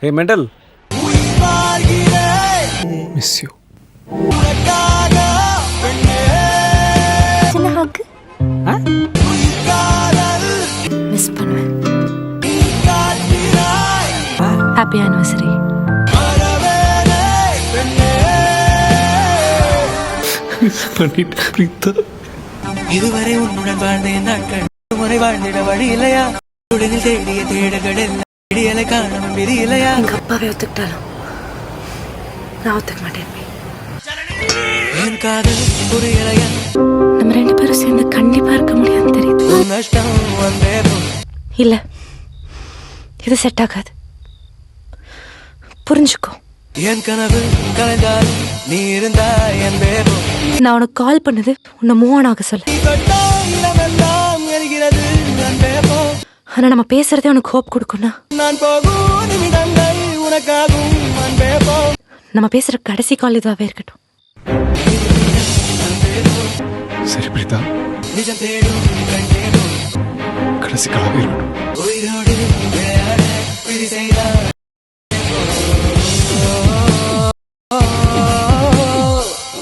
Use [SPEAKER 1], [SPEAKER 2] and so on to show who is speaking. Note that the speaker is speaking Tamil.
[SPEAKER 1] Hey, mental. Miss you.
[SPEAKER 2] சின்ன ஹக்
[SPEAKER 1] Huh?
[SPEAKER 2] மிஸ் பண்ணுவேன். Happy anniversary.
[SPEAKER 1] Miss பண்ணிட்டு பிரீத்தா.
[SPEAKER 3] இதுவரை உன்னுடன் வாழ்ந்தேன் நாட்கள் முறை வாழ்ந்திட வழி இல்லையா உடனில் தேடிய தேடுகளில் விடியலை காணவும் விதி இல்லையா
[SPEAKER 2] எங்க அப்பாவை ஒத்துக்கிட்டாலும் நான் ஒத்துக்க மாட்டேன்.
[SPEAKER 3] என் காதல் புரியலையா
[SPEAKER 2] நம்ம ரெண்டு பேரும் சேர்ந்து கண்டிப்பா இருக்க முடியாதுன்னு தெரியுது.
[SPEAKER 3] உன் நஷ்டம் வந்தே
[SPEAKER 2] இல்ல, இது செட் ஆகாது. புரிஞ்சுக்கோ.
[SPEAKER 3] என் கனவு கலைந்தாலும் நீ இருந்தா என் பேபோ
[SPEAKER 2] நான் உனக்கு கால் பண்ணது உன்னை மூவ் ஆன் ஆக சொல்ல.
[SPEAKER 3] நீ தொட்டா இடமெல்லாம் எரிகிறது என் பேபோ
[SPEAKER 2] ஆனா நம்ம பேசுறதே உனக்கு ஹோப் கொடுக்கும்னா
[SPEAKER 3] நான் போகும் நிமிடங்கள் உனக்காகும் என் பேபோ
[SPEAKER 2] நம்ம பேசுற கடைசி கால் இதுவாகவே இருக்கட்டும்.
[SPEAKER 1] சரி பிரீத்தா,
[SPEAKER 3] நிஜம் தேடும் கண்டேனோ
[SPEAKER 1] கடைசி கலவே இருக்கட்டும்.
[SPEAKER 3] உயிரோடு விளையாட விதி செய்த